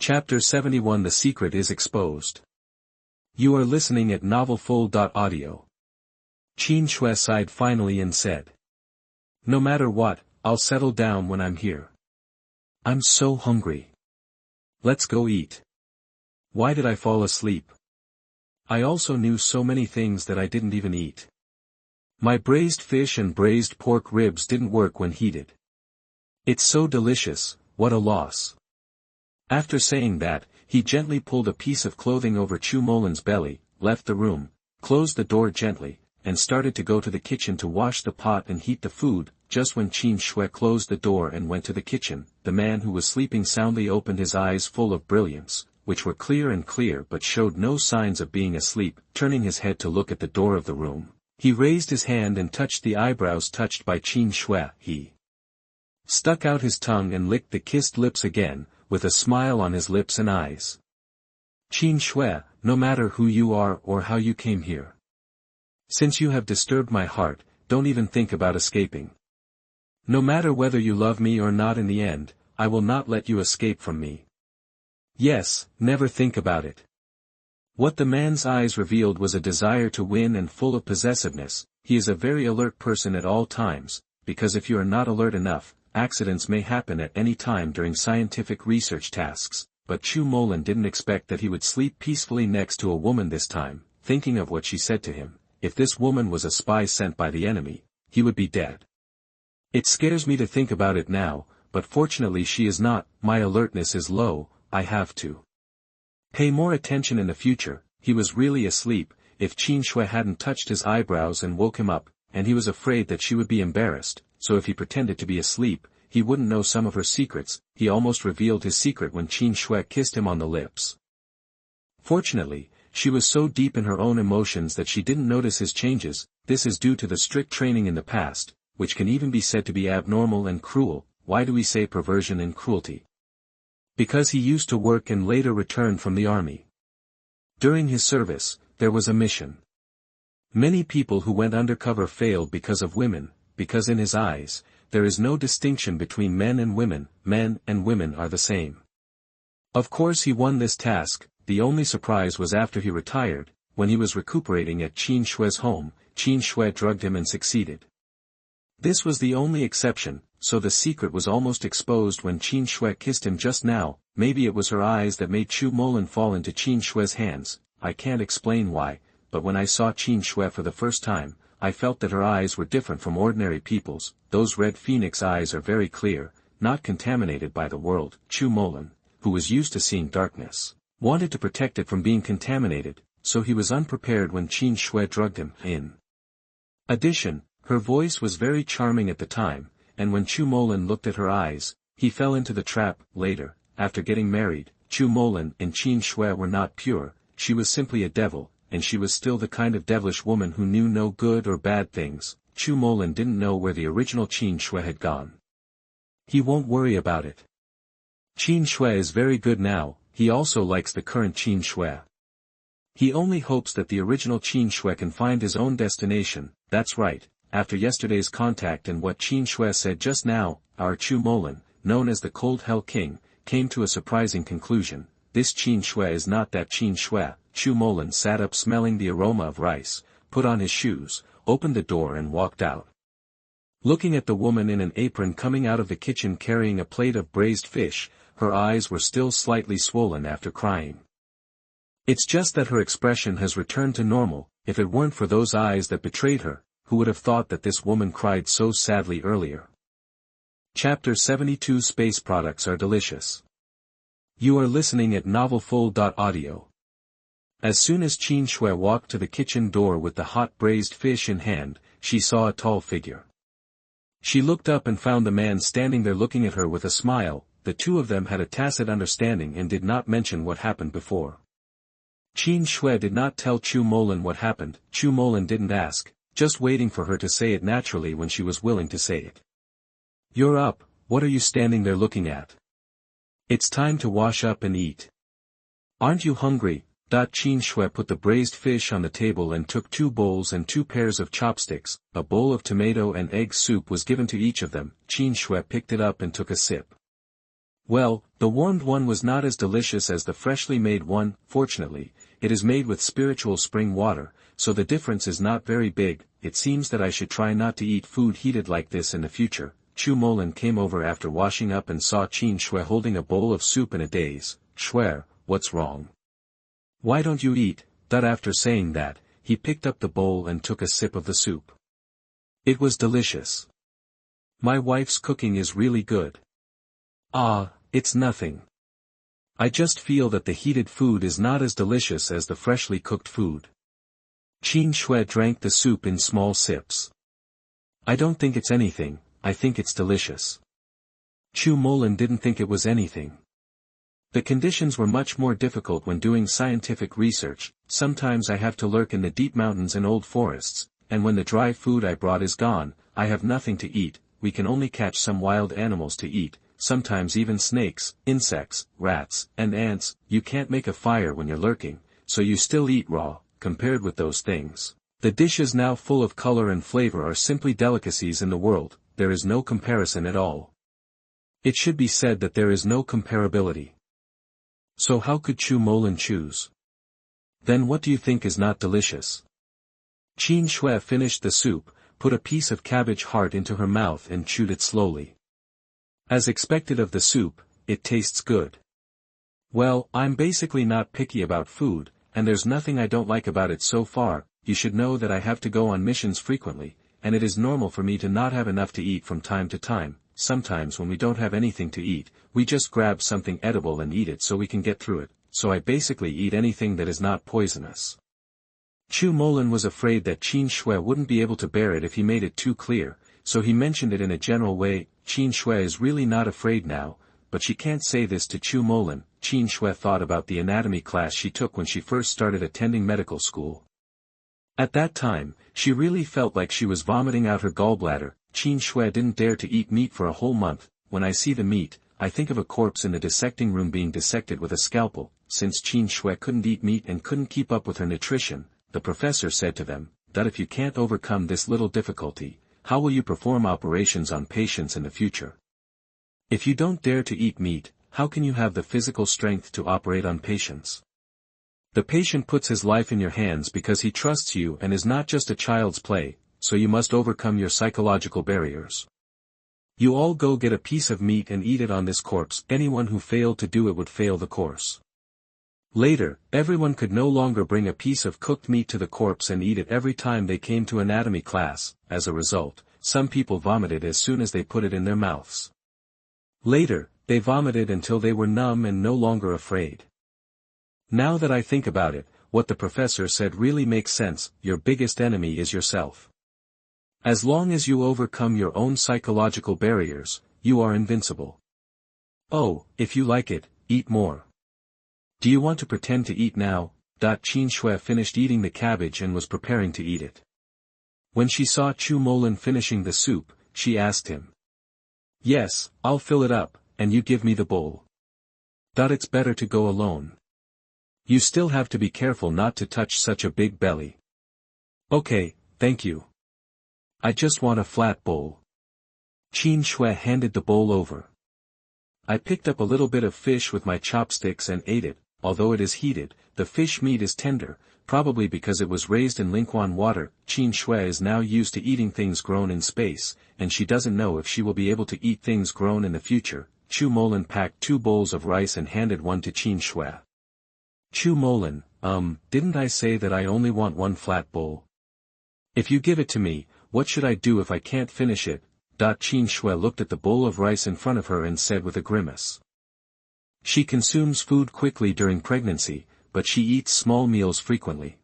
Chapter 71 The Secret is Exposed. You are listening at novelfull.audio. Qin Xue sighed finally and said. No matter what, I'll settle down when I'm here. I'm so hungry. Let's go eat. Why did I fall asleep? I also knew so many things that I didn't even eat. My braised fish and braised pork ribs didn't work when heated. It's so delicious, what a loss. After saying that, he gently pulled a piece of clothing over Chu Molin's belly, left the room, closed the door gently, and started to go to the kitchen to wash the pot and heat the food. Just when Qin Xue closed the door and went to the kitchen, the man who was sleeping soundly opened his eyes full of brilliance, which were clear but showed no signs of being asleep. Turning his head to look at the door of the room, he raised his hand and touched the eyebrows touched by Qin Xue. He stuck out his tongue and licked the kissed lips again, with a smile on his lips and eyes. Qin Xue, no matter who you are or how you came here. Since you have disturbed my heart, don't even think about escaping. No matter whether you love me or not, in the end, I will not let you escape from me. Yes, never think about it. What the man's eyes revealed was a desire to win and full of possessiveness. He is a very alert person at all times, because if you are not alert enough, accidents may happen at any time during scientific research tasks. But Chu Molin didn't expect that he would sleep peacefully next to a woman this time. Thinking of what she said to him, if this woman was a spy sent by the enemy, he would be dead. It scares me to think about it now, but fortunately she is not. My alertness is low, I have to pay more attention in the future. He was really asleep, if Qin Xue hadn't touched his eyebrows and woke him up, and he was afraid that she would be embarrassed, so if he pretended to be asleep, he wouldn't know some of her secrets. He almost revealed his secret when Qin Xue kissed him on the lips. Fortunately, she was so deep in her own emotions that she didn't notice his changes. This is due to the strict training in the past, which can even be said to be abnormal and cruel. Why do we say perversion and cruelty? Because he used to work and later returned from the army. During his service, there was a mission. Many people who went undercover failed because of women, because in his eyes, there is no distinction between men and women are the same. Of course he won this task. The only surprise was after he retired, when he was recuperating at Qin Xue's home. Qin Xue drugged him and succeeded. This was the only exception, so the secret was almost exposed when Qin Xue kissed him just now. Maybe it was her eyes that made Chu Molin fall into Qin Xue's hands. I can't explain why, but when I saw Qin Xue for the first time, I felt that her eyes were different from ordinary people's. Those red phoenix eyes are very clear, not contaminated by the world. Chu Molin, who was used to seeing darkness, wanted to protect it from being contaminated, so he was unprepared when Qin Xue drugged him. In addition, her voice was very charming at the time, and when Chu Molin looked at her eyes, he fell into the trap. Later, after getting married, Chu Molin and Qin Xue were not pure. She was simply a devil, and she was still the kind of devilish woman who knew no good or bad things. Chu Molin didn't know where the original Qin Xue had gone. He won't worry about it. Qin Xue is very good now. He also likes the current Qin Xue. He only hopes that the original Qin Xue can find his own destination. That's right, after yesterday's contact and what Qin Xue said just now, our Chu Molin, known as the Cold Hell King, came to a surprising conclusion. This Qin Xue is not that Qin Xue. Chu Molin sat up smelling the aroma of rice, put on his shoes, opened the door and walked out. Looking at the woman in an apron coming out of the kitchen carrying a plate of braised fish, her eyes were still slightly swollen after crying. It's just that her expression has returned to normal. If it weren't for those eyes that betrayed her, who would have thought that this woman cried so sadly earlier? Chapter 72 Space products are delicious. You are listening at novelfull.audio. As soon as Qin Xue walked to the kitchen door with the hot braised fish in hand, she saw a tall figure. She looked up and found the man standing there looking at her with a smile. The two of them had a tacit understanding and did not mention what happened before. Qin Xue did not tell Chu Molin what happened. Chu Molin didn't ask, just waiting for her to say it naturally when she was willing to say it. You're up, what are you standing there looking at? It's time to wash up and eat. Aren't you hungry? Qin Xue put the braised fish on the table and took 2 bowls and 2 pairs of chopsticks. A bowl of tomato and egg soup was given to each of them. Qin Xue picked it up and took a sip. Well, the warmed one was not as delicious as the freshly made one. Fortunately, it is made with spiritual spring water, so the difference is not very big. It seems that I should try not to eat food heated like this in the future. Chu Molin came over after washing up and saw Qin Xue holding a bowl of soup in a daze. Xue, what's wrong? Why don't you eat? After saying that, he picked up the bowl and took a sip of the soup. It was delicious. My wife's cooking is really good. Ah, it's nothing. I just feel that the heated food is not as delicious as the freshly cooked food. Qin Xue drank the soup in small sips. I don't think it's anything, I think it's delicious. Chu Molin didn't think it was anything. The conditions were much more difficult when doing scientific research. Sometimes I have to lurk in the deep mountains and old forests, and when the dry food I brought is gone, I have nothing to eat. We can only catch some wild animals to eat, sometimes even snakes, insects, rats, and ants. You can't make a fire when you're lurking, so you still eat raw. Compared with those things, the dishes now full of color and flavor are simply delicacies in the world. There is no comparison at all. It should be said that there is no comparability. So how could Chu Molin choose? Then what do you think is not delicious? Qin Xue finished the soup, put a piece of cabbage heart into her mouth and chewed it slowly. As expected of the soup, it tastes good. Well, I'm basically not picky about food, and there's nothing I don't like about it so far. You should know that I have to go on missions frequently, and it is normal for me to not have enough to eat from time to time. Sometimes when we don't have anything to eat, we just grab something edible and eat it so we can get through it, so I basically eat anything that is not poisonous. Chu Molin was afraid that Qin Xue wouldn't be able to bear it if he made it too clear, so he mentioned it in a general way. Qin Xue is really not afraid now, but she can't say this to Chu Molin. Qin Xue thought about the anatomy class she took when she first started attending medical school. At that time, she really felt like she was vomiting out her gallbladder. Qin Xue didn't dare to eat meat for a whole month. When I see the meat, I think of a corpse in the dissecting room being dissected with a scalpel. Since Qin Xue couldn't eat meat and couldn't keep up with her nutrition, the professor said to them, that if you can't overcome this little difficulty, how will you perform operations on patients in the future? If you don't dare to eat meat, how can you have the physical strength to operate on patients? The patient puts his life in your hands because he trusts you and is not just a child's play, so you must overcome your psychological barriers. You all go get a piece of meat and eat it on this corpse. Anyone who failed to do it would fail the course. Later, everyone could no longer bring a piece of cooked meat to the corpse and eat it every time they came to anatomy class. As a result, some people vomited as soon as they put it in their mouths. Later, they vomited until they were numb and no longer afraid. Now that I think about it, what the professor said really makes sense. Your biggest enemy is yourself. As long as you overcome your own psychological barriers, you are invincible. Oh, if you like it, eat more. Do you want to pretend to eat now? Qin Xue finished eating the cabbage and was preparing to eat it. When she saw Chu Molin finishing the soup, she asked him. Yes, I'll fill it up, and you give me the bowl. It's better to go alone. You still have to be careful not to touch such a big belly. Okay, thank you. I just want a flat bowl. Qin Xue handed the bowl over. I picked up a little bit of fish with my chopsticks and ate it. Although it is heated, the fish meat is tender, probably because it was raised in Linquan water. Qin Xue is now used to eating things grown in space, and she doesn't know if she will be able to eat things grown in the future. Chu Molin packed 2 bowls of rice and handed one to Qin Xue. Chu Molin, didn't I say that I only want one flat bowl? If you give it to me, what should I do if I can't finish it? Qin Xue looked at the bowl of rice in front of her and said with a grimace. She consumes food quickly during pregnancy, but she eats small meals frequently.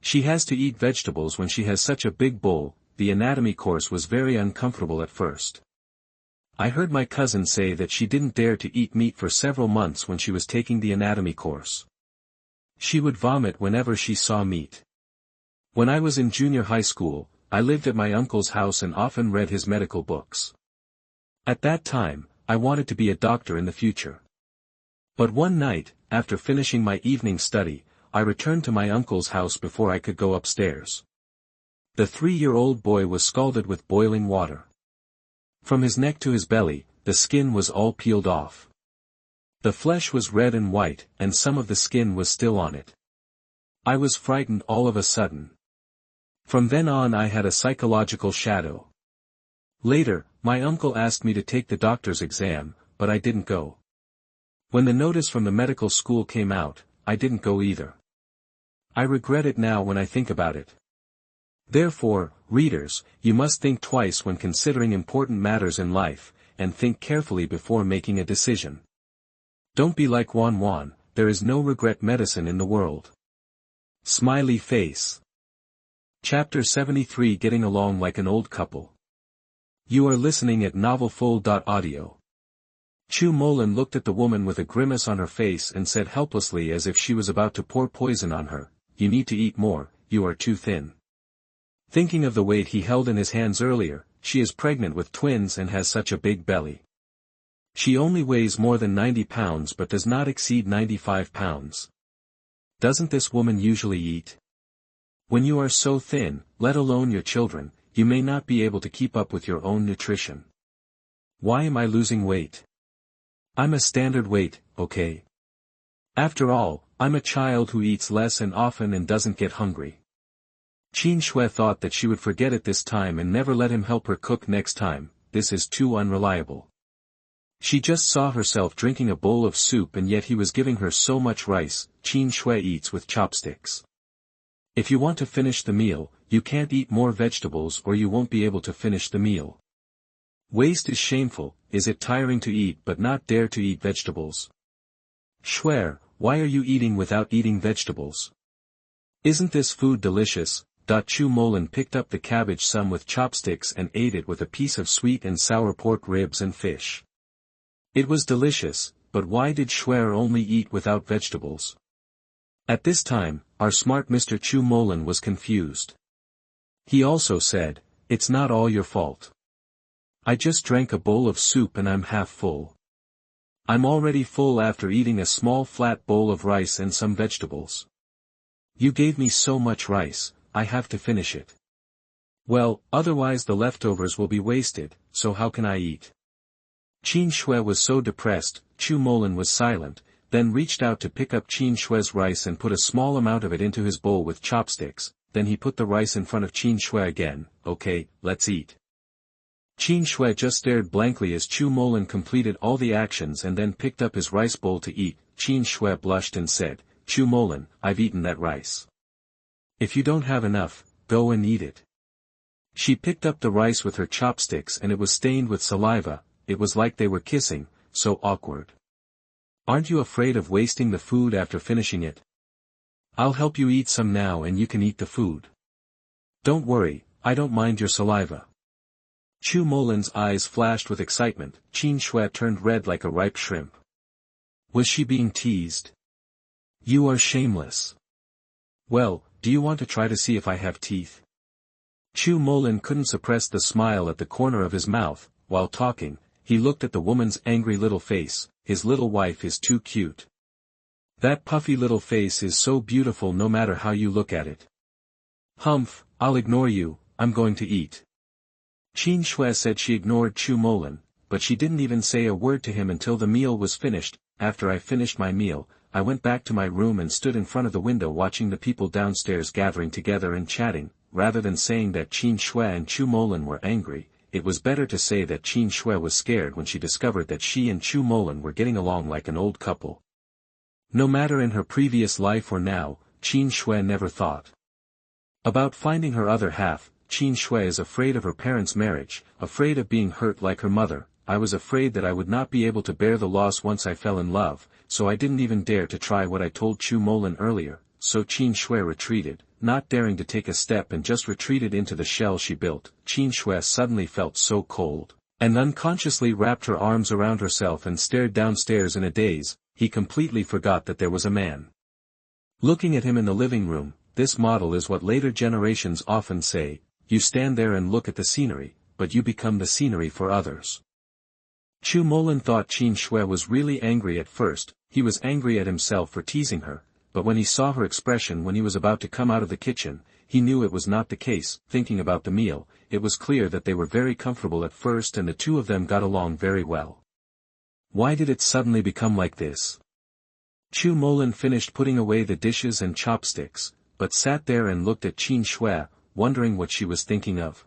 She has to eat vegetables when she has such a big bowl. The anatomy course was very uncomfortable at first. I heard my cousin say that she didn't dare to eat meat for several months when she was taking the anatomy course. She would vomit whenever she saw meat. When I was in junior high school, I lived at my uncle's house and often read his medical books. At that time, I wanted to be a doctor in the future. But one night, after finishing my evening study, I returned to my uncle's house before I could go upstairs. The 3-year-old boy was scalded with boiling water. From his neck to his belly, the skin was all peeled off. The flesh was red and white, and some of the skin was still on it. I was frightened all of a sudden. From then on I had a psychological shadow. Later, my uncle asked me to take the doctor's exam, but I didn't go. When the notice from the medical school came out, I didn't go either. I regret it now when I think about it. Therefore, readers, you must think twice when considering important matters in life, and think carefully before making a decision. Don't be like Wan, there is no regret medicine in the world. Smiley face. Chapter 73 Getting Along Like an Old Couple. You are listening at novelfull.audio. Chu Molin looked at the woman with a grimace on her face and said helplessly as if she was about to pour poison on her, "You need to eat more, you are too thin." Thinking of the weight he held in his hands earlier, she is pregnant with twins and has such a big belly. She only weighs more than 90 pounds but does not exceed 95 pounds. Doesn't this woman usually eat? When you are so thin, let alone your children, you may not be able to keep up with your own nutrition. Why am I losing weight? I'm a standard weight, okay? After all, I'm a child who eats less and often and doesn't get hungry. Qin Xue thought that she would forget it this time and never let him help her cook next time. This is too unreliable. She just saw herself drinking a bowl of soup and yet he was giving her so much rice. Qin Xue eats with chopsticks. If you want to finish the meal, you can't eat more vegetables or you won't be able to finish the meal. Waste is shameful. Is it tiring to eat but not dare to eat vegetables? Xue, why are you eating without eating vegetables? Isn't this food delicious? Chu Molin picked up the cabbage some with chopsticks and ate it with a piece of sweet and sour pork ribs and fish. It was delicious, but why did Xue only eat without vegetables? At this time, our smart Mr. Chu Molin was confused. He also said, "It's not all your fault. I just drank a bowl of soup and I'm half full. I'm already full after eating a small flat bowl of rice and some vegetables. You gave me so much rice, I have to finish it. Well, otherwise the leftovers will be wasted, so how can I eat?" Qin Xue was so depressed. Chu Molin was silent, then reached out to pick up Qin Xue's rice and put a small amount of it into his bowl with chopsticks. Then he put the rice in front of Qin Xue again. "Okay, let's eat." Qin Xue just stared blankly as Chu Molin completed all the actions and then picked up his rice bowl to eat. Qin Xue blushed and said, "Chu Molin, I've eaten that rice. If you don't have enough, go and eat it." She picked up the rice with her chopsticks and it was stained with saliva. It was like they were kissing, so awkward. "Aren't you afraid of wasting the food after finishing it? I'll help you eat some now and you can eat the food. Don't worry, I don't mind your saliva." Chu Molin's eyes flashed with excitement. Qin Xue turned red like a ripe shrimp. Was she being teased? "You are shameless. Well, do you want to try to see if I have teeth?" Chu Molin couldn't suppress the smile at the corner of his mouth. While talking, he looked at the woman's angry little face. His little wife is too cute. That puffy little face is so beautiful no matter how you look at it. "Humph, I'll ignore you, I'm going to eat." Qin Xue said she ignored Chu Molin, but she didn't even say a word to him until the meal was finished. "After I finished my meal, I went back to my room and stood in front of the window watching the people downstairs gathering together and chatting." Rather than saying that Qin Xue and Chu Molin were angry, it was better to say that Qin Xue was scared when she discovered that she and Chu Molin were getting along like an old couple. No matter in her previous life or now, Qin Xue never thought about finding her other half. Qin Xue is afraid of her parents' marriage, afraid of being hurt like her mother. "I was afraid that I would not be able to bear the loss once I fell in love, so I didn't even dare to try what I told Chu Molin earlier." So Qin Xue retreated, not daring to take a step and just retreated into the shell she built. Qin Xue suddenly felt so cold, and unconsciously wrapped her arms around herself and stared downstairs in a daze. He completely forgot that there was a man looking at him in the living room. This model is what later generations often say: you stand there and look at the scenery, but you become the scenery for others. Chu Molin thought Qin Xue was really angry at first. He was angry at himself for teasing her, but when he saw her expression when he was about to come out of the kitchen, he knew it was not the case. Thinking about the meal, it was clear that they were very comfortable at first and the two of them got along very well. Why did it suddenly become like this? Chu Molin finished putting away the dishes and chopsticks, but sat there and looked at Qin Xue, wondering what she was thinking of.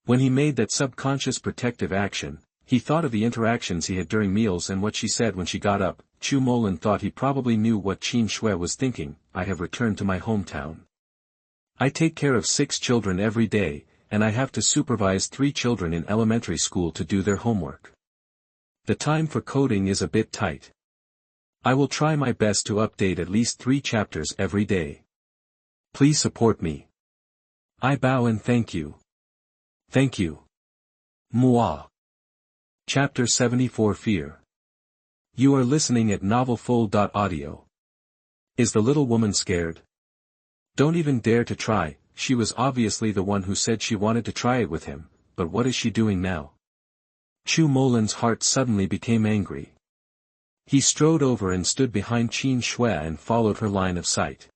When he made that subconscious protective action, he thought of the interactions he had during meals and what she said when she got up. Chu Molin thought he probably knew what Qin Xue was thinking. I have returned to my hometown. I take care of 6 children every day, and I have to supervise 3 children in elementary school to do their homework. The time for coding is a bit tight. I will try my best to update at least 3 chapters every day. Please support me. I bow and thank you. Thank you. Moi. Chapter 74 Fear. You are listening at novelfull.audio. Is the little woman scared? Don't even dare to try. She was obviously the one who said she wanted to try it with him, but what is she doing now? Chu Molin's heart suddenly became angry. He strode over and stood behind Qin Xue and followed her line of sight.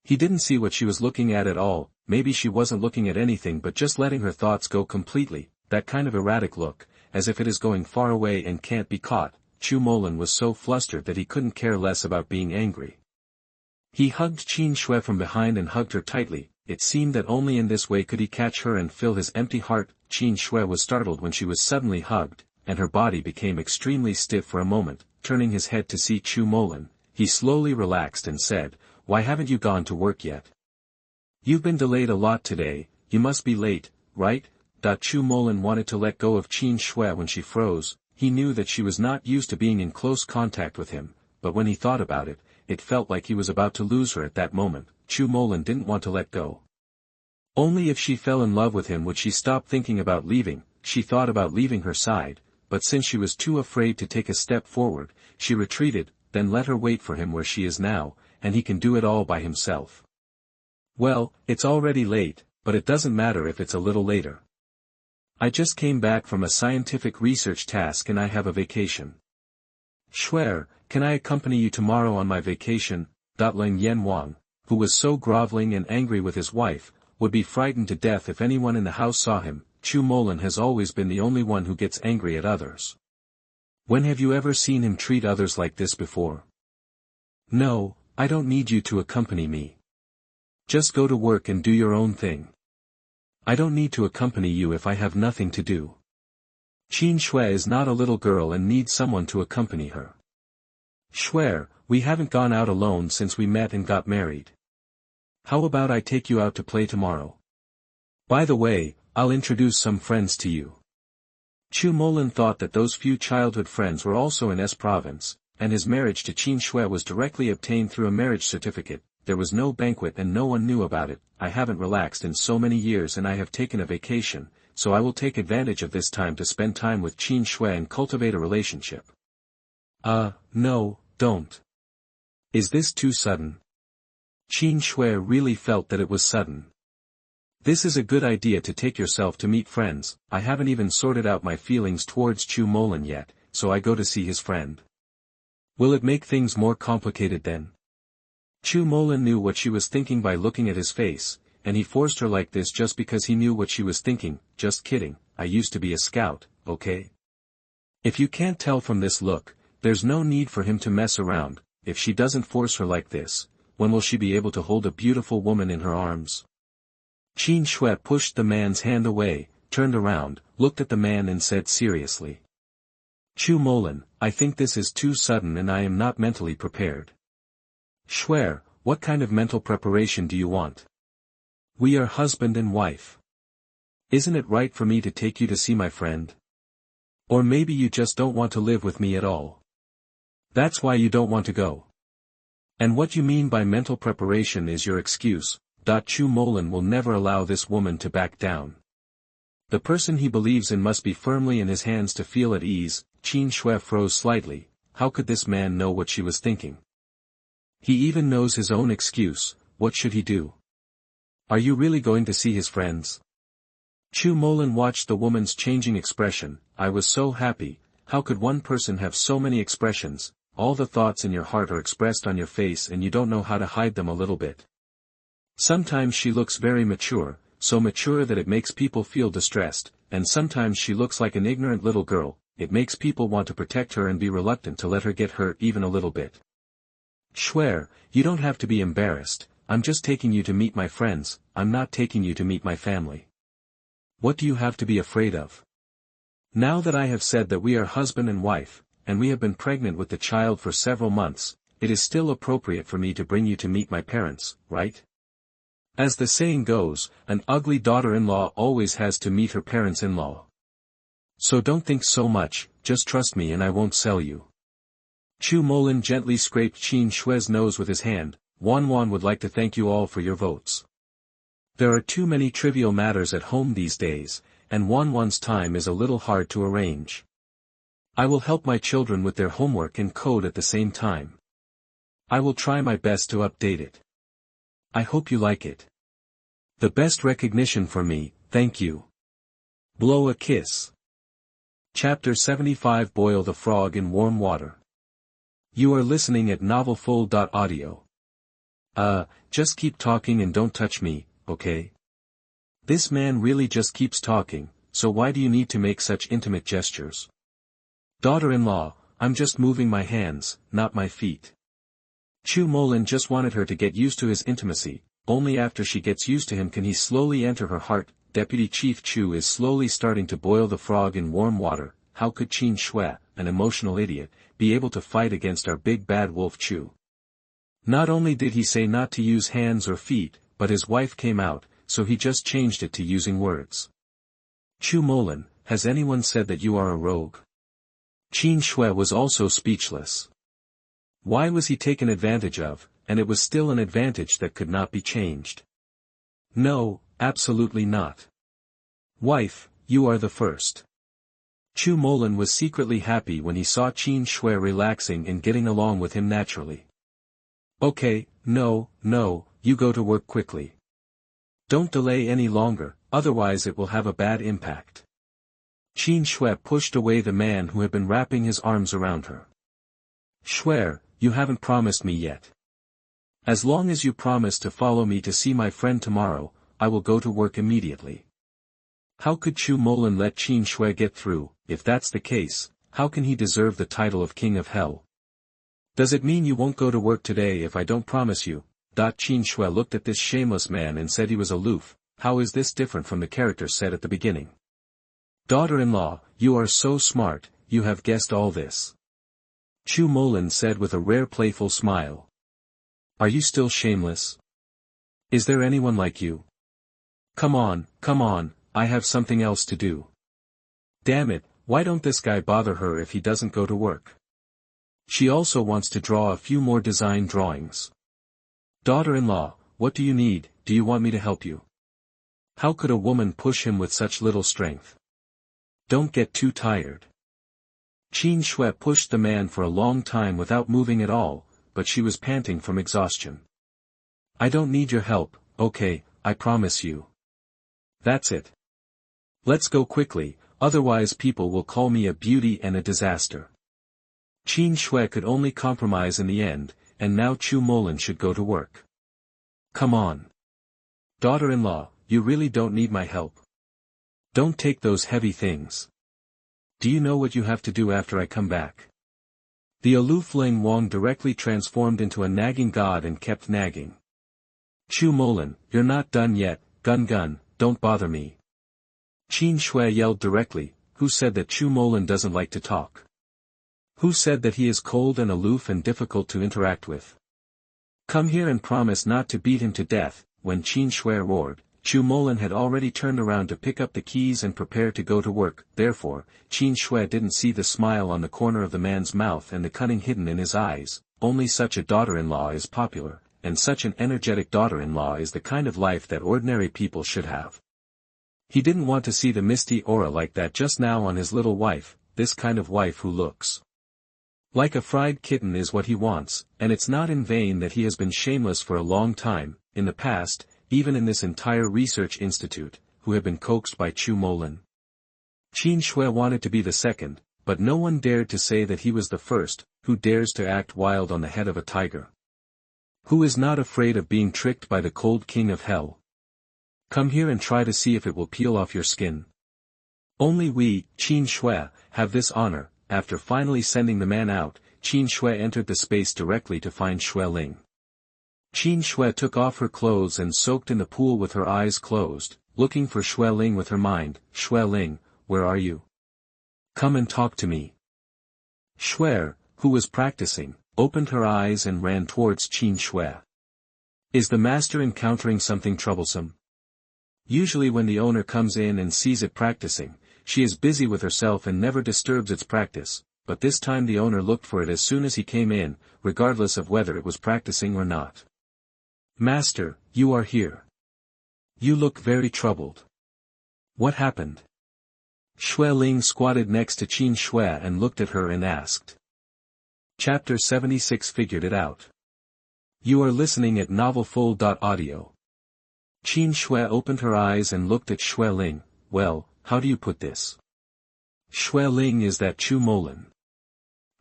He didn't see what she was looking at all. Maybe she wasn't looking at anything but just letting her thoughts go completely, that kind of erratic look, as if it is going far away and can't be caught. Chu Molin was so flustered that he couldn't care less about being angry. He hugged Qin Xue from behind and hugged her tightly. It seemed that only in this way could he catch her and fill his empty heart. Qin Xue was startled when she was suddenly hugged, and her body became extremely stiff for a moment. Turning his head to see Chu Molin, he slowly relaxed and said, "Why haven't you gone to work yet? You've been delayed a lot today. You must be late, right?" Chu Molin wanted to let go of Qin Xue when she froze. He knew that she was not used to being in close contact with him, but when he thought about it, it felt like he was about to lose her at that moment. Chu Molin didn't want to let go. Only if she fell in love with him would she stop thinking about leaving. She thought about leaving her side, but since she was too afraid to take a step forward, she retreated. Then let her wait for him where she is now, and he can do it all by himself. Well, it's already late, but it doesn't matter if it's a little later. I just came back from a scientific research task and I have a vacation. Xue, can I accompany you tomorrow on my vacation? Ling Yanwang, who was so groveling and angry with his wife, would be frightened to death if anyone in the house saw him. Chu Molin has always been the only one who gets angry at others. When have you ever seen him treat others like this before? No, I don't need you to accompany me. Just go to work and do your own thing. I don't need to accompany you if I have nothing to do. Qin Xue is not a little girl and needs someone to accompany her. Xue, we haven't gone out alone since we met and got married. How about I take you out to play tomorrow? By the way, I'll introduce some friends to you. Chu Molin thought that those few childhood friends were also in S province, and his marriage to Qin Xue was directly obtained through a marriage certificate. There was no banquet and no one knew about it. I haven't relaxed in so many years and I have taken a vacation, so I will take advantage of this time to spend time with Qin Xue and cultivate a relationship. No, don't. Is this too sudden? Qin Xue really felt that it was sudden. This is a good idea to take yourself to meet friends. I haven't even sorted out my feelings towards Chu Molin yet, so I go to see his friend. Will it make things more complicated then? Chu Molin knew what she was thinking by looking at his face, and he forced her like this just because he knew what she was thinking. Just kidding, I used to be a scout, okay? If you can't tell from this look, there's no need for him to mess around. If she doesn't force her like this, when will she be able to hold a beautiful woman in her arms? Qin Xue pushed the man's hand away, turned around, looked at the man and said seriously. Chu Molin, I think this is too sudden and I am not mentally prepared. Xue, what kind of mental preparation do you want? We are husband and wife. Isn't it right for me to take you to see my friend? Or maybe you just don't want to live with me at all. That's why you don't want to go. And what you mean by mental preparation is your excuse. Chu Molin will never allow this woman to back down. The person he believes in must be firmly in his hands to feel at ease. Qin Xue froze slightly. How could this man know what she was thinking? He even knows his own excuse. What should he do? Are you really going to see his friends? Chu Molin watched the woman's changing expression. I was so happy. How could one person have so many expressions? All the thoughts in your heart are expressed on your face and you don't know how to hide them a little bit. Sometimes she looks very mature, so mature that it makes people feel distressed, and sometimes she looks like an ignorant little girl. it makes people want to protect her and be reluctant to let her get hurt even a little bit. Xue, you don't have to be embarrassed, I'm just taking you to meet my friends, I'm not taking you to meet my family. What do you have to be afraid of? Now that I have said that we are husband and wife, and we have been pregnant with the child for several months, it is still appropriate for me to bring you to meet my parents, right? As the saying goes, an ugly daughter-in-law always has to meet her parents-in-law. So don't think so much, just trust me and I won't sell you. Chu Molin gently scraped Qin Xue's nose with his hand. Wan would like to thank you all for your votes. There are too many trivial matters at home these days, and Wan's time is a little hard to arrange. I will help my children with their homework and code at the same time. I will try my best to update it. I hope you like it. The best recognition for me, thank you. Blow a kiss. Chapter 75 Boil the frog in warm water. You are listening at novelfull.audio. Just keep talking and don't touch me, okay? This man really just keeps talking, so why do you need to make such intimate gestures? Daughter-in-law, I'm just moving my hands, not my feet. Chu Molin just wanted her to get used to his intimacy, only after she gets used to him can he slowly enter her heart. Deputy Chief Chu is slowly starting to boil the frog in warm water. How could Qin Xue, an emotional idiot, be able to fight against our big bad wolf Chu? Not only did he say not to use hands or feet, but his wife came out, so he just changed it to using words. Chu Molin, has anyone said that you are a rogue? Qin Xue was also speechless. Why was he taken advantage of, and it was still an advantage that could not be changed? No, absolutely not. Wife, you are the first. Chu Molin was secretly happy when he saw Qin Xue relaxing and getting along with him naturally. Okay, no, you go to work quickly. Don't delay any longer, otherwise it will have a bad impact. Qin Xue pushed away the man who had been wrapping his arms around her. Xue, you haven't promised me yet. As long as you promise to follow me to see my friend tomorrow, I will go to work immediately. How could Chu Molin let Qin Xue get through? If that's the case, how can he deserve the title of King of Hell? Does it mean you won't go to work today if I don't promise you? Qin Xue looked at this shameless man and said he was aloof. How is this different from the character said at the beginning? Daughter-in-law, you are so smart, you have guessed all this. Chu Molin said with a rare playful smile. Are you still shameless? Is there anyone like you? Come on, I have something else to do. Damn it, why don't this guy bother her if he doesn't go to work? She also wants to draw a few more design drawings. Daughter-in-law, what do you need? Do you want me to help you? How could a woman push him with such little strength? Don't get too tired. Qin Xue pushed the man for a long time without moving at all, but she was panting from exhaustion. I don't need your help, okay, I promise you. That's it. Let's go quickly, otherwise people will call me a beauty and a disaster. Qin Xue could only compromise in the end, and now Chu Molin should go to work. Come on. Daughter-in-law, you really don't need my help. Don't take those heavy things. Do you know what you have to do after I come back? The aloof Ling Wang directly transformed into a nagging god and kept nagging. Chu Molin, you're not done yet, gun, don't bother me. Qin Xue yelled directly, who said that Chu Molin doesn't like to talk? Who said that he is cold and aloof and difficult to interact with? Come here and promise not to beat him to death. When Qin Xue roared, Chu Molin had already turned around to pick up the keys and prepare to go to work. Therefore, Qin Xue didn't see the smile on the corner of the man's mouth and the cunning hidden in his eyes. Only such a daughter-in-law is popular, and such an energetic daughter-in-law is the kind of life that ordinary people should have. He didn't want to see the misty aura like that just now on his little wife, this kind of wife who looks like a fried kitten is what he wants, and it's not in vain that he has been shameless for a long time, in the past, even in this entire research institute, who have been coaxed by Chu Molin. Qin Xue wanted to be the second, but no one dared to say that he was the first. Who dares to act wild on the head of a tiger? Who is not afraid of being tricked by the cold king of hell? Come here and try to see if it will peel off your skin. Only we, Qin Xue, have this honor. After finally sending the man out, Qin Xue entered the space directly to find Xue Ling. Qin Xue took off her clothes and soaked in the pool with her eyes closed, looking for Xue Ling with her mind. Xue Ling, where are you? Come and talk to me. Xue, who was practicing, opened her eyes and ran towards Qin Xue. Is the master encountering something troublesome? Usually when the owner comes in and sees it practicing, she is busy with herself and never disturbs its practice, but this time the owner looked for it as soon as he came in, regardless of whether it was practicing or not. Master, you are here. You look very troubled. What happened? Xue Ling squatted next to Qin Xue and looked at her and asked. Chapter 76 figured it out. You are listening at novelfull.audio. Qin Xue opened her eyes and looked at Xue Ling. Well, how do you put this? Xue Ling is that Chu Molin.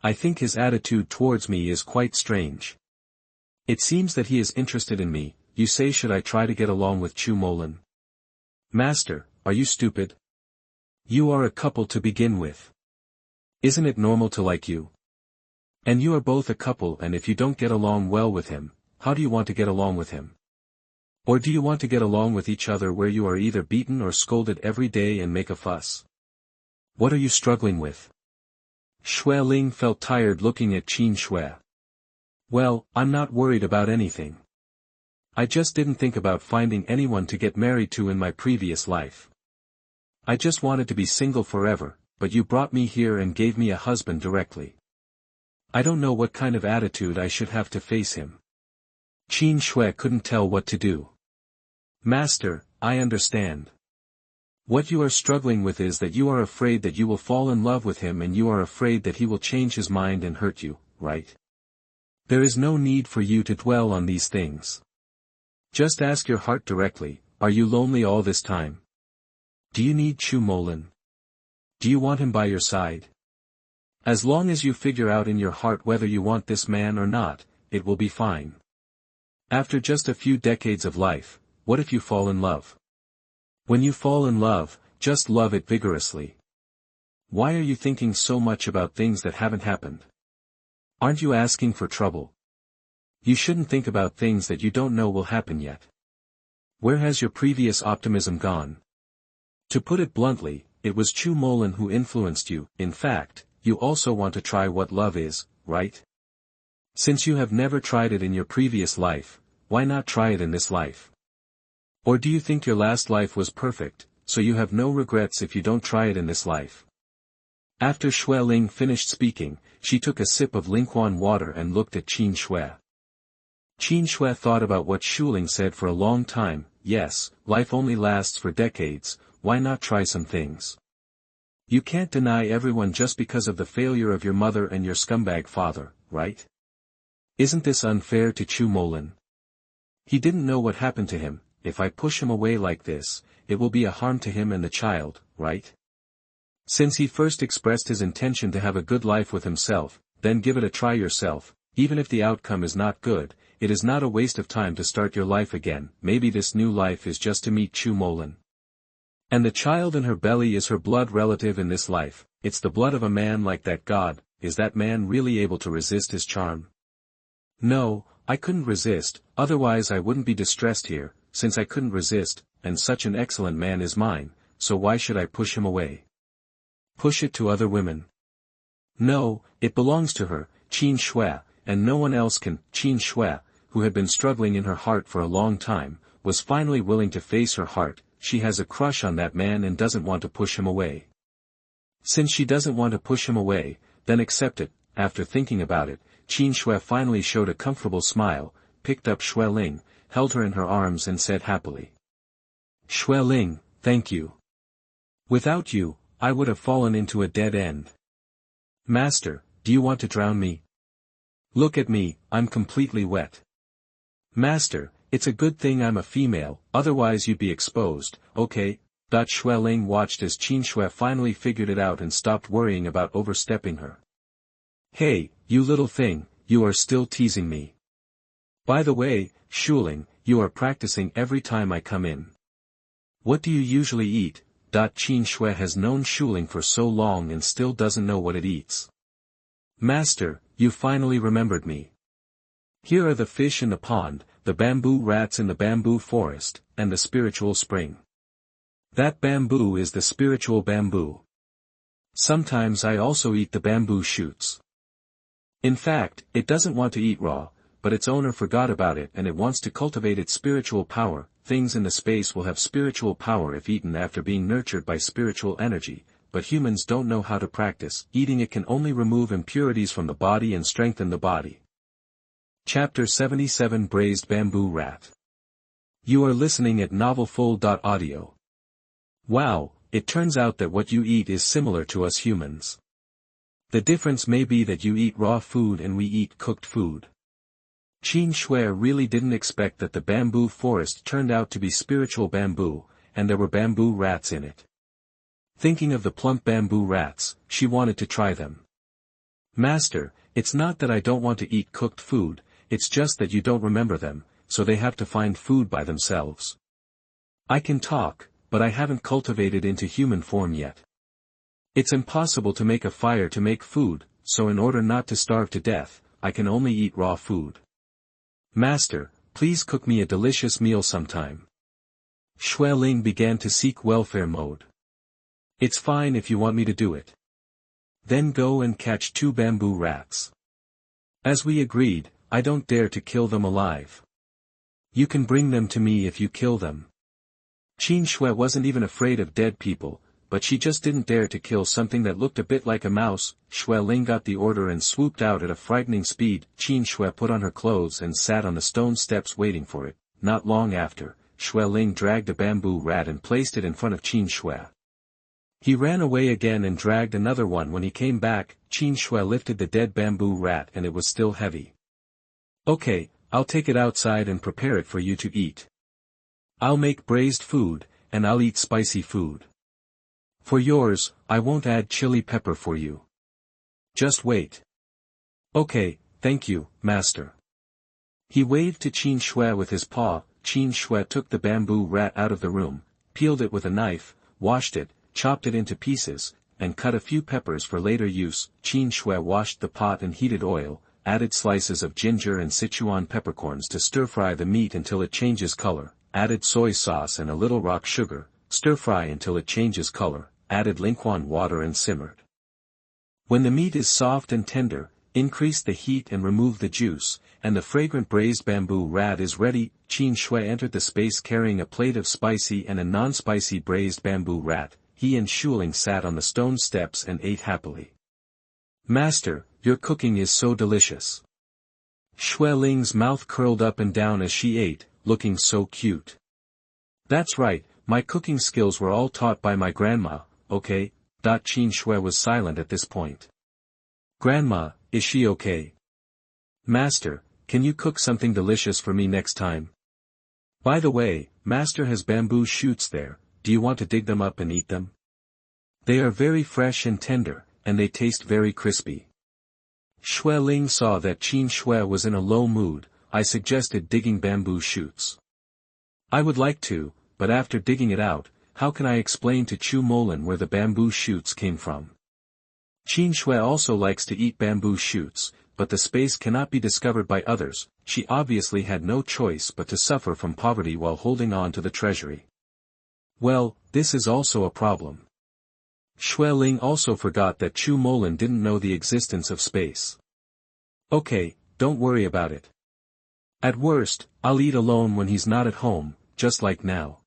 I think his attitude towards me is quite strange. It seems that he is interested in me. You say should I try to get along with Chu Molin? Master, are you stupid? You are a couple to begin with. Isn't it normal to like you? And you are both a couple, and if you don't get along well with him, how do you want to get along with him? Or do you want to get along with each other where you are either beaten or scolded every day and make a fuss? What are you struggling with? Xue Ling felt tired looking at Qin Xue. Well, I'm not worried about anything. I just didn't think about finding anyone to get married to in my previous life. I just wanted to be single forever, but you brought me here and gave me a husband directly. I don't know what kind of attitude I should have to face him. Qin Xue couldn't tell what to do. Master, I understand. What you are struggling with is that you are afraid that you will fall in love with him and you are afraid that he will change his mind and hurt you, right? There is no need for you to dwell on these things. Just ask your heart directly, are you lonely all this time? Do you need Chu Molin? Do you want him by your side? As long as you figure out in your heart whether you want this man or not, it will be fine. After just a few decades of life, what if you fall in love? When you fall in love, just love it vigorously. Why are you thinking so much about things that haven't happened? Aren't you asking for trouble? You shouldn't think about things that you don't know will happen yet. Where has your previous optimism gone? To put it bluntly, it was Chu Molin who influenced you. In fact, you also want to try what love is, right? Since you have never tried it in your previous life, why not try it in this life? Or do you think your last life was perfect, so you have no regrets if you don't try it in this life? After Xue Ling finished speaking, she took a sip of Lingquan water and looked at Qin Xue. Qin Xue thought about what Xue Ling said for a long time. Yes, life only lasts for decades, why not try some things? You can't deny everyone just because of the failure of your mother and your scumbag father, right? Isn't this unfair to Chu Molin? He didn't know what happened to him. If I push him away like this, it will be a harm to him and the child, right? Since he first expressed his intention to have a good life with himself, then give it a try yourself. Even if the outcome is not good, it is not a waste of time to start your life again. Maybe this new life is just to meet Chu Molin. And the child in her belly is her blood relative in this life. It's the blood of a man like that. God, is that man really able to resist his charm? No, I couldn't resist, otherwise I wouldn't be distressed here, since I couldn't resist, and such an excellent man is mine, so why should I push him away? Push it to other women? No, it belongs to her, Qin Xue, and no one else can. Qin Xue, who had been struggling in her heart for a long time, was finally willing to face her heart. She has a crush on that man and doesn't want to push him away. Since she doesn't want to push him away, then accept it. After thinking about it, Qin Xue finally showed a comfortable smile, picked up Xue Ling, held her in her arms and said happily. Xue Ling, thank you. Without you, I would have fallen into a dead end. Master, do you want to drown me? Look at me, I'm completely wet. Master, it's a good thing I'm a female, otherwise you'd be exposed, okay? Xue Ling watched as Qin Xue finally figured it out and stopped worrying about overstepping her. Hey, you little thing, you are still teasing me. By the way, Xue Ling, you are practicing every time I come in. What do you usually eat? Qin Xue has known Shuling for so long and still doesn't know what it eats. Master, you finally remembered me. Here are the fish in the pond, the bamboo rats in the bamboo forest, and the spiritual spring. That bamboo is the spiritual bamboo. Sometimes I also eat the bamboo shoots. In fact, it doesn't want to eat raw, but its owner forgot about it and it wants to cultivate its spiritual power. Things in the space will have spiritual power if eaten after being nurtured by spiritual energy, but humans don't know how to practice. Eating it can only remove impurities from the body and strengthen the body. Chapter 77 Braised Bamboo Rat. You are listening at novelfull.audio. Wow, it turns out that what you eat is similar to us humans. The difference may be that you eat raw food and we eat cooked food. Qin Xue really didn't expect that the bamboo forest turned out to be spiritual bamboo, and there were bamboo rats in it. Thinking of the plump bamboo rats, she wanted to try them. Master, it's not that I don't want to eat cooked food, it's just that you don't remember them, so they have to find food by themselves. I can talk, but I haven't cultivated into human form yet. It's impossible to make a fire to make food, so in order not to starve to death, I can only eat raw food. Master, please cook me a delicious meal sometime. Xue Ling began to seek welfare mode. It's fine if you want me to do it. Then go and catch 2 bamboo rats. As we agreed, I don't dare to kill them alive. You can bring them to me if you kill them. Qin Xue wasn't even afraid of dead people, but she just didn't dare to kill something that looked a bit like a mouse. Xue Ling got the order and swooped out at a frightening speed. Qin Xue put on her clothes and sat on the stone steps waiting for it. Not long after, Xue Ling dragged a bamboo rat and placed it in front of Qin Xue. He ran away again and dragged another one. When he came back, Qin Xue lifted the dead bamboo rat and it was still heavy. Okay, I'll take it outside and prepare it for you to eat. I'll make braised food, and I'll eat spicy food. For yours, I won't add chili pepper for you. Just wait. Okay, thank you, master. He waved to Qin Xue with his paw. Qin Xue took the bamboo rat out of the room, peeled it with a knife, washed it, chopped it into pieces, and cut a few peppers for later use. Qin Xue washed the pot and heated oil, added slices of ginger and Sichuan peppercorns to stir-fry the meat until it changes color, added soy sauce and a little rock sugar, stir-fry until it changes color, added Lingquan water and simmered. When the meat is soft and tender, increase the heat and remove the juice, and the fragrant braised bamboo rat is ready. Qin Xue entered the space carrying a plate of spicy and a non-spicy braised bamboo rat. He and Shuling sat on the stone steps and ate happily. Master, your cooking is so delicious. Xue Ling's mouth curled up and down as she ate, looking so cute. That's right, my cooking skills were all taught by my grandma, okay? Qin Xue was silent at this point. Grandma, is she okay? Master, can you cook something delicious for me next time? By the way, Master has bamboo shoots there, do you want to dig them up and eat them? They are very fresh and tender, and they taste very crispy. Xue Ling saw that Qin Xue was in a low mood. I suggested digging bamboo shoots. I would like to, but after digging it out, how can I explain to Chu Molin where the bamboo shoots came from? Qin Xue also likes to eat bamboo shoots, but the space cannot be discovered by others. She obviously had no choice but to suffer from poverty while holding on to the treasury. Well, this is also a problem. Xue Ling also forgot that Chu Molin didn't know the existence of space. Okay, don't worry about it. At worst, I'll eat alone when he's not at home, just like now.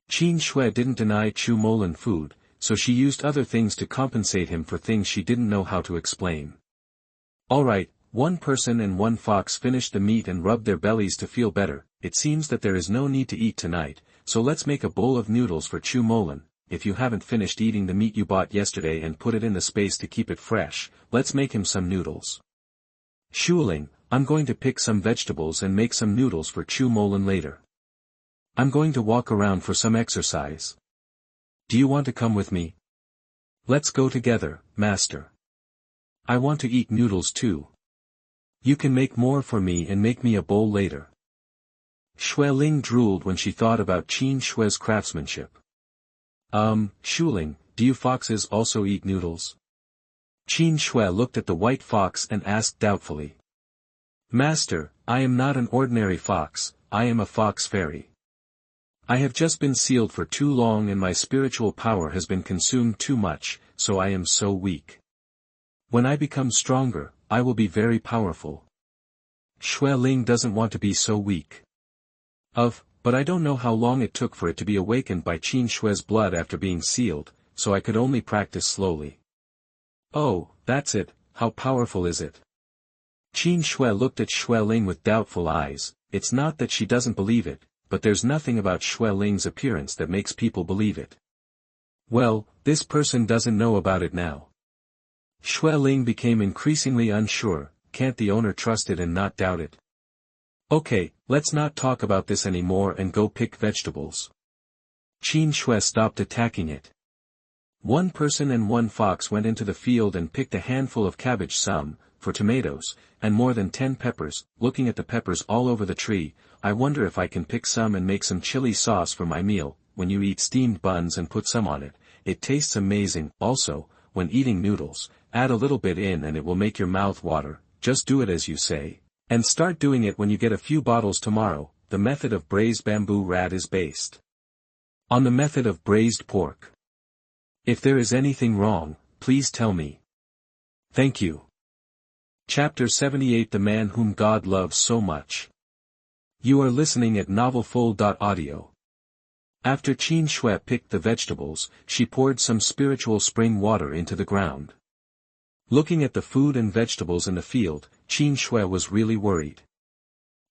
Qin Xue didn't deny Chu Molin food, so she used other things to compensate him for things she didn't know how to explain. Alright, one person and one fox finished the meat and rubbed their bellies to feel better. It seems that there is no need to eat tonight, so let's make a bowl of noodles for Chu Molin. If you haven't finished eating the meat you bought yesterday and put it in the space to keep it fresh, let's make him some noodles. Shuling, I'm going to pick some vegetables and make some noodles for Chu Molin later. I'm going to walk around for some exercise. Do you want to come with me? Let's go together, master. I want to eat noodles too. You can make more for me and make me a bowl later. Xue Ling drooled when she thought about Qin Xue's craftsmanship. Shuling, do you foxes also eat noodles? Qin Xue looked at the white fox and asked doubtfully. Master, I am not an ordinary fox, I am a fox fairy. I have just been sealed for too long and my spiritual power has been consumed too much, so I am so weak. When I become stronger, I will be very powerful. Xue Ling doesn't want to be so weak. But I don't know how long it took for it to be awakened by Qin Xue's blood after being sealed, so I could only practice slowly. Oh, that's it, how powerful is it? Qin Xue looked at Xue Ling with doubtful eyes. It's not that she doesn't believe it, but there's nothing about Xue Ling's appearance that makes people believe it. Well, this person doesn't know about it now. Xue Ling became increasingly unsure. Can't the owner trust it and not doubt it? Okay, let's not talk about this anymore and go pick vegetables. Qin Xue stopped attacking it. One person and one fox went into the field and picked a handful of cabbage, some, for tomatoes, and more than 10 peppers. Looking at the peppers all over the tree, I wonder if I can pick some and make some chili sauce for my meal. When you eat steamed buns and put some on it, it tastes amazing. Also, when eating noodles, add a little bit in and it will make your mouth water. Just do it as you say. And start doing it when you get a few bottles tomorrow. The method of braised bamboo rat is based on the method of braised pork. If there is anything wrong, please tell me. Thank you. Chapter 78 The Man Whom God Loves So Much. You are listening at novelfull.audio. After Qin Xue picked the vegetables, she poured some spiritual spring water into the ground. Looking at the food and vegetables in the field, Qin Xue was really worried.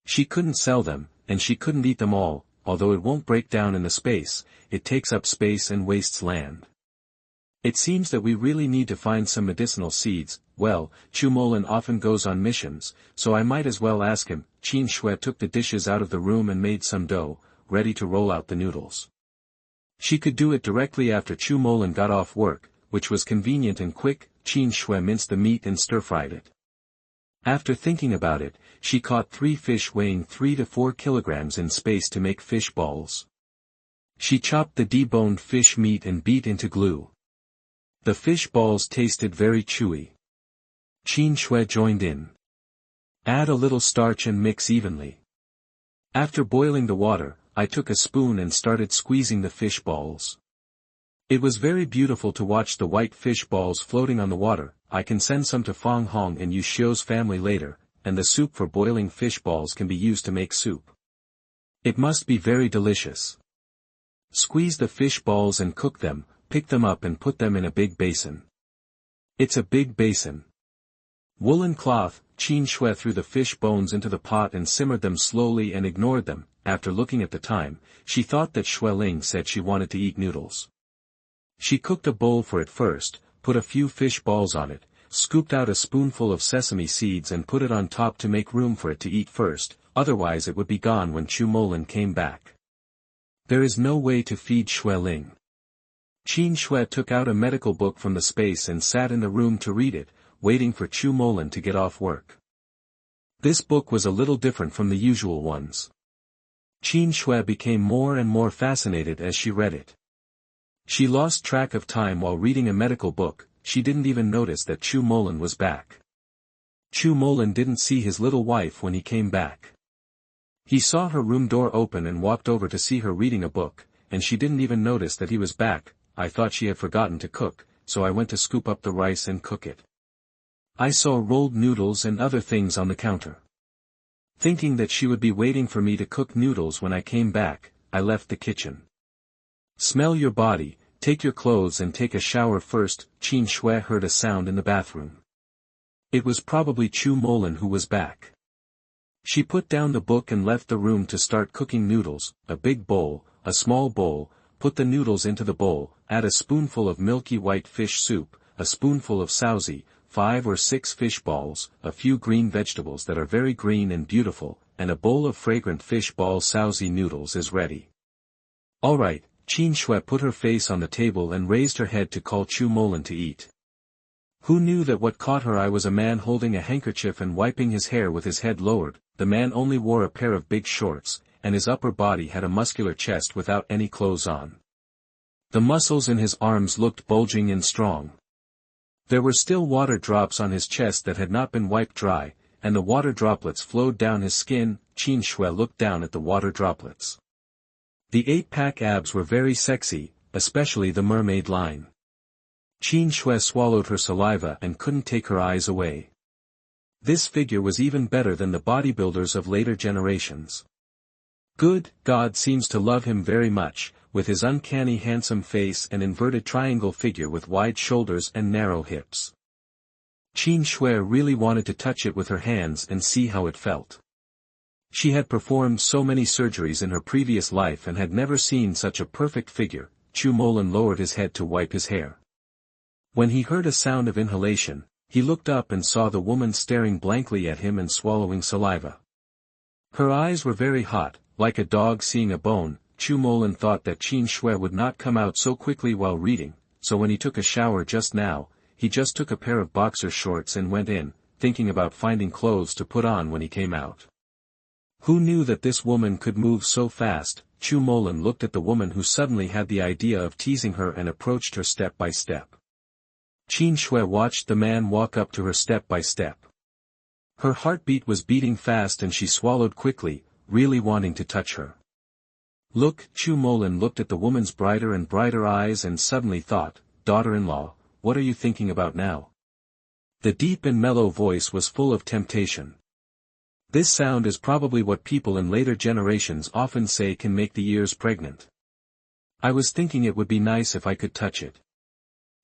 She couldn't sell them, and she couldn't eat them all, although it won't break down in the space, it takes up space and wastes land. It seems that we really need to find some medicinal seeds. Well, Chu Molin often goes on missions, so I might as well ask him. Qin Xue took the dishes out of the room and made some dough, ready to roll out the noodles. She could do it directly after Chu Molin got off work, which was convenient and quick. Qin Xue minced the meat and stir-fried it. After thinking about it, she caught 3 fish weighing 3 to 4 kilograms in space to make fish balls. She chopped the deboned fish meat and beat into glue. The fish balls tasted very chewy. Qin Xue joined in. Add a little starch and mix evenly. After boiling the water, I took a spoon and started squeezing the fish balls. It was very beautiful to watch the white fish balls floating on the water. I can send some to Fang Hong and Yu Xiu's family later, and the soup for boiling fish balls can be used to make soup. It must be very delicious. Squeeze the fish balls and cook them, pick them up and put them in a big basin. It's a big basin. Woolen cloth. Qin Xue threw the fish bones into the pot and simmered them slowly and ignored them. After looking at the time, she thought that Xue Ling said she wanted to eat noodles. She cooked a bowl for it first, put a few fish balls on it, scooped out a spoonful of sesame seeds and put it on top to make room for it to eat first, otherwise it would be gone when Chu Molin came back. There is no way to feed Xue Ling. Qin Xue took out a medical book from the space and sat in the room to read it, waiting for Chu Molin to get off work. This book was a little different from the usual ones. Qin Xue became more and more fascinated as she read it. She lost track of time while reading a medical book. She didn't even notice that Chu Molin was back. Chu Molin didn't see his little wife when he came back. He saw her room door open and walked over to see her reading a book, and she didn't even notice that he was back. I thought she had forgotten to cook, so I went to scoop up the rice and cook it. I saw rolled noodles and other things on the counter. Thinking that she would be waiting for me to cook noodles when I came back, I left the kitchen. Smell your body, take your clothes and take a shower first. Qin Xue heard a sound in the bathroom. It was probably Chu Molin who was back. She put down the book and left the room to start cooking noodles. A big bowl, a small bowl, put the noodles into the bowl, add a spoonful of milky white fish soup, a spoonful of sauzi, 5 or 6 fish balls, a few green vegetables that are very green and beautiful, and a bowl of fragrant fish ball sauzi noodles is ready. Alright. Qin Xue put her face on the table and raised her head to call Chu Molin to eat. Who knew that what caught her eye was a man holding a handkerchief and wiping his hair with his head lowered. The man only wore a pair of big shorts, and his upper body had a muscular chest without any clothes on. The muscles in his arms looked bulging and strong. There were still water drops on his chest that had not been wiped dry, and the water droplets flowed down his skin. Qin Xue looked down at the water droplets. The 8-pack abs were very sexy, especially the mermaid line. Qin Xue swallowed her saliva and couldn't take her eyes away. This figure was even better than the bodybuilders of later generations. Good God seems to love him very much, with his uncanny handsome face and inverted triangle figure with wide shoulders and narrow hips. Qin Xue really wanted to touch it with her hands and see how it felt. She had performed so many surgeries in her previous life and had never seen such a perfect figure. Chu Molin lowered his head to wipe his hair. When he heard a sound of inhalation, he looked up and saw the woman staring blankly at him and swallowing saliva. Her eyes were very hot, like a dog seeing a bone. Chu Molin thought that Qin Xue would not come out so quickly while reading, so when he took a shower just now, he just took a pair of boxer shorts and went in, thinking about finding clothes to put on when he came out. Who knew that this woman could move so fast? Chu Molin looked at the woman who suddenly had the idea of teasing her and approached her step by step. Qin Xue watched the man walk up to her step by step. Her heartbeat was beating fast and she swallowed quickly, really wanting to touch her. Look, Chu Molin looked at the woman's brighter and brighter eyes and suddenly thought, daughter-in-law, what are you thinking about now? The deep and mellow voice was full of temptation. This sound is probably what people in later generations often say can make the ears pregnant. I was thinking it would be nice if I could touch it.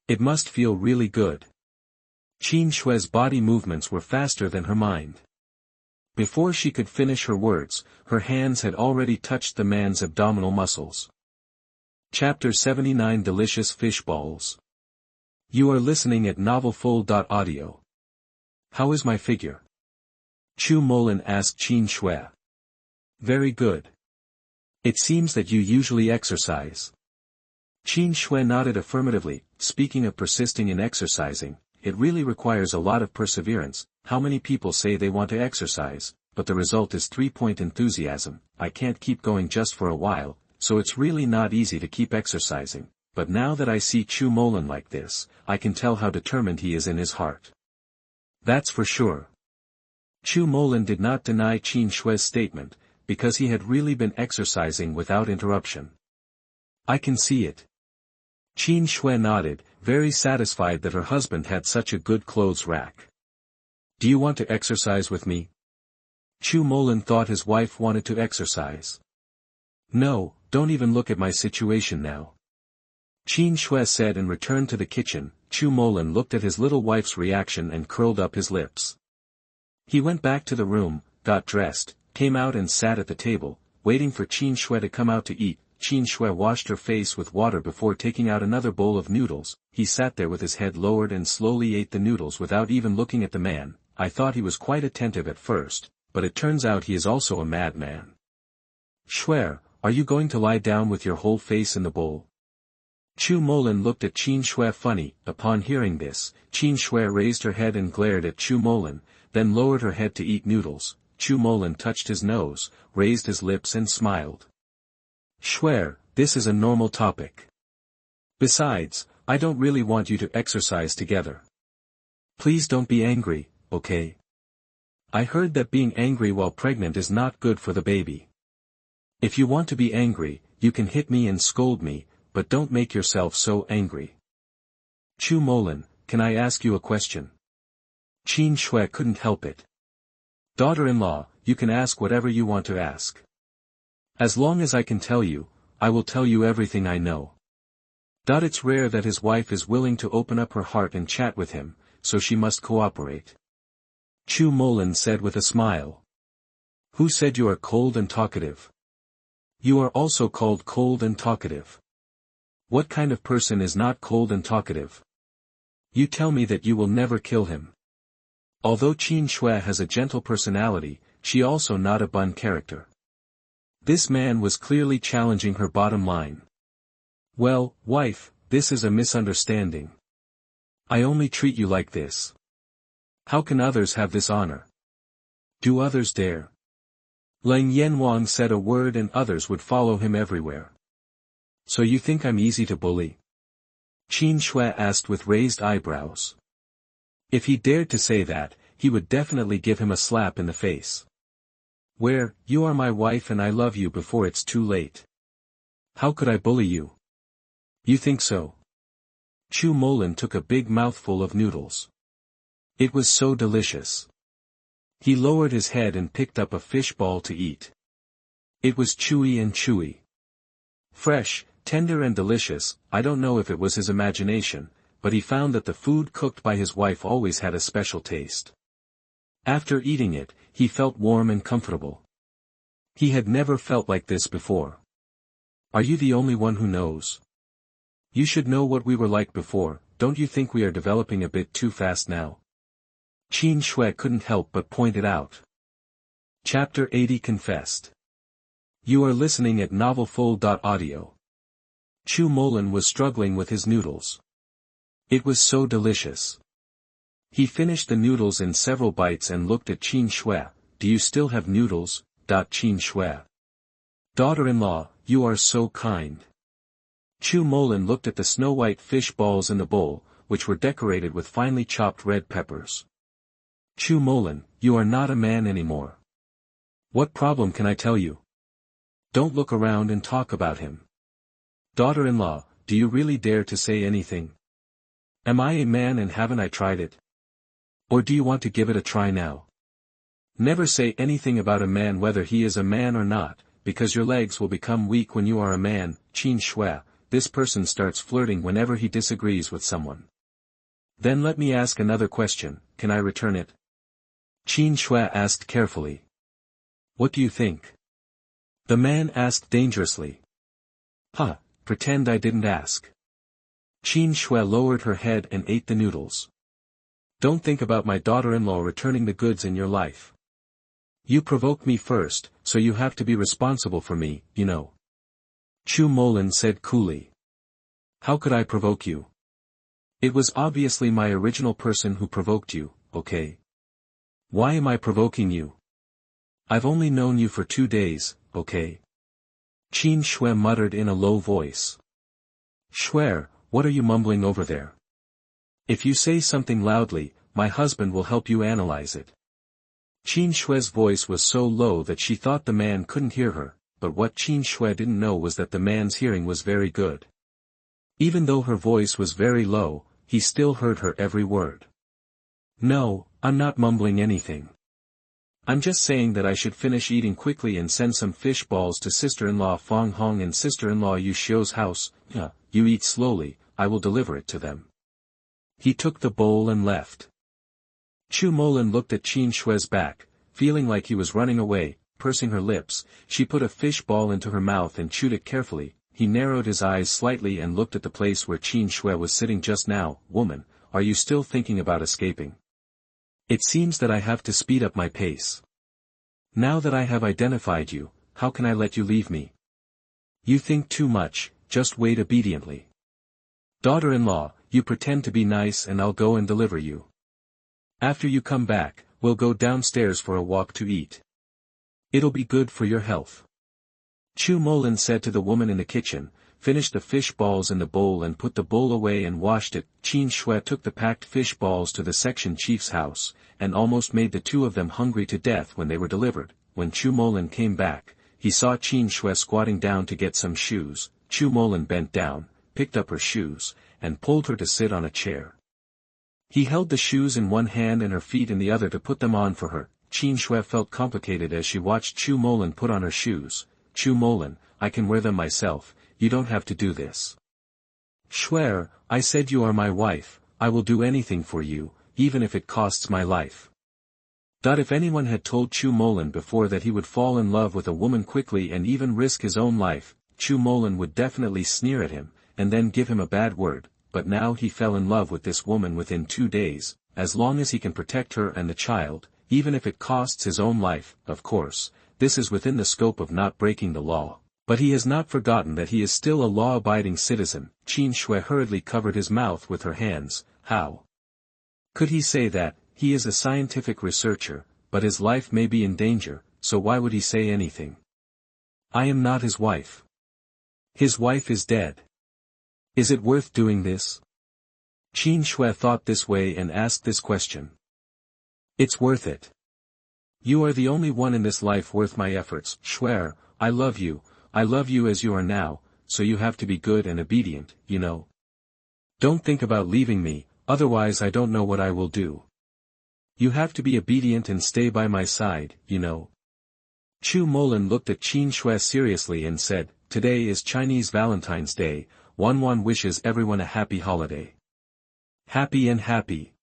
It must feel really good. Qin Xue's body movements were faster than her mind. Before she could finish her words, her hands had already touched the man's abdominal muscles. Chapter 79 Delicious Fish Balls. You are listening at novelfull.audio. How is my figure? Chu Molin asked Qin Xue. Very good. It seems that you usually exercise. Qin Xue nodded affirmatively. Speaking of persisting in exercising, it really requires a lot of perseverance. How many people say they want to exercise, but the result is 3-point enthusiasm. I can't keep going just for a while, so it's really not easy to keep exercising, but now that I see Chu Molin like this, I can tell how determined he is in his heart. That's for sure. Chu Molin did not deny Qin Xue's statement, because he had really been exercising without interruption. I can see it. Qin Xue nodded, very satisfied that her husband had such a good clothes rack. Do you want to exercise with me? Chu Molin thought his wife wanted to exercise. No, don't even look at my situation now. Qin Xue said and returned to the kitchen. Chu Molin looked at his little wife's reaction and curled up his lips. He went back to the room, got dressed, came out and sat at the table, waiting for Qin Xue to come out to eat. Qin Xue washed her face with water before taking out another bowl of noodles. He sat there with his head lowered and slowly ate the noodles without even looking at the man. I thought he was quite attentive at first, but it turns out he is also a madman. Xue, are you going to lie down with your whole face in the bowl? Chu Molin looked at Qin Xue funny. Upon hearing this, Qin Xue raised her head and glared at Chu Molin, then lowered her head to eat noodles. Chu Molin touched his nose, raised his lips and smiled. Xue, this is a normal topic. Besides, I don't really want you to exercise together. Please don't be angry, okay? I heard that being angry while pregnant is not good for the baby. If you want to be angry, you can hit me and scold me, but don't make yourself so angry. Chu Molin, can I ask you a question? Qin Xue couldn't help it. Daughter-in-law, you can ask whatever you want to ask. As long as I can tell you, I will tell you everything I know. It's rare that his wife is willing to open up her heart and chat with him, so she must cooperate. Chu Molin said with a smile. Who said you are cold and talkative? You are also called cold and talkative. What kind of person is not cold and talkative? You tell me that you will never kill him. Although Qin Xue has a gentle personality, she also not a bun character. This man was clearly challenging her bottom line. Well, wife, this is a misunderstanding. I only treat you like this. How can others have this honor? Do others dare? Lang Yanwang said a word and others would follow him everywhere. So you think I'm easy to bully? Qin Xue asked with raised eyebrows. If he dared to say that, he would definitely give him a slap in the face. You are my wife and I love you before it's too late. How could I bully you? You think so? Chu Molin took a big mouthful of noodles. It was so delicious. He lowered his head and picked up a fish ball to eat. It was chewy and chewy. Fresh, tender and delicious. I don't know if it was his imagination, but he found that the food cooked by his wife always had a special taste. After eating it, he felt warm and comfortable. He had never felt like this before. Are you the only one who knows? You should know what we were like before. Don't you think we are developing a bit too fast now? Qin Xue couldn't help but point it out. Chapter 80 Confessed. You are listening at novelfull.audio. Chu Molin was struggling with his noodles. It was so delicious. He finished the noodles in several bites and looked at Qin Xue. Do you still have noodles? Qin Xue. Daughter-in-law, you are so kind. Chu Molin looked at the snow-white fish balls in the bowl, which were decorated with finely chopped red peppers. Chu Molin, you are not a man anymore. What problem can I tell you? Don't look around and talk about him. Daughter-in-law, do you really dare to say anything? Am I a man and haven't I tried it? Or do you want to give it a try now? Never say anything about a man whether he is a man or not, because your legs will become weak when you are a man. Qin Xue, this person starts flirting whenever he disagrees with someone. Then let me ask another question, can I return it? Qin Xue asked carefully. What do you think? The man asked dangerously. Pretend I didn't ask. Qin Xue lowered her head and ate the noodles. Don't think about my daughter-in-law returning the goods in your life. You provoked me first, so you have to be responsible for me, you know. Chu Molin said coolly. How could I provoke you? It was obviously my original person who provoked you, okay? Why am I provoking you? I've only known you for 2 days, okay? Qin Xue muttered in a low voice. Xue, what are you mumbling over there? If you say something loudly, my husband will help you analyze it. Qin Xue's voice was so low that she thought the man couldn't hear her, but what Qin Xue didn't know was that the man's hearing was very good. Even though her voice was very low, he still heard her every word. No, I'm not mumbling anything. I'm just saying that I should finish eating quickly and send some fish balls to sister-in-law Fang Hong and sister-in-law Yu Xiu's house. You eat slowly, I will deliver it to them. He took the bowl and left. Chu Molin looked at Qin Xue's back, feeling like he was running away. Pursing her lips, she put a fish ball into her mouth and chewed it carefully. He narrowed his eyes slightly and looked at the place where Qin Xue was sitting just now. Woman, are you still thinking about escaping? It seems that I have to speed up my pace. Now that I have identified you, how can I let you leave me? You think too much, just wait obediently. Daughter-in-law, you pretend to be nice and I'll go and deliver you. After you come back, we'll go downstairs for a walk to eat. It'll be good for your health. Chu Molin said to the woman in the kitchen, finished the fish balls in the bowl and put the bowl away and washed it. Qin Xue took the packed fish balls to the section chief's house, and almost made the two of them hungry to death when they were delivered. When Chu Molin came back, he saw Qin Xue squatting down to get some shoes. Chu Molin bent down, picked up her shoes, and pulled her to sit on a chair. He held the shoes in one hand and her feet in the other to put them on for her. Qin Xue felt complicated as she watched Chu Molin put on her shoes. Chu Molin, I can wear them myself, you don't have to do this. Xue, I said you are my wife, I will do anything for you, even if it costs my life. If anyone had told Chu Molin before that he would fall in love with a woman quickly and even risk his own life, Chu Molin would definitely sneer at him, and then give him a bad word, but now he fell in love with this woman within 2 days, as long as he can protect her and the child, even if it costs his own life. Of course, this is within the scope of not breaking the law, but he has not forgotten that he is still a law-abiding citizen. Qin Xue hurriedly covered his mouth with her hands. How could he say that? He is a scientific researcher, but his life may be in danger, so why would he say anything? I am not his wife. His wife is dead. Is it worth doing this? Qin Xue thought this way and asked this question. It's worth it. You are the only one in this life worth my efforts. Xue, I love you as you are now, so you have to be good and obedient, you know. Don't think about leaving me, otherwise I don't know what I will do. You have to be obedient and stay by my side, you know. Chu Molin looked at Qin Xue seriously and said, Today is Chinese Valentine's Day, Wan wishes everyone a happy holiday. Happy and happy.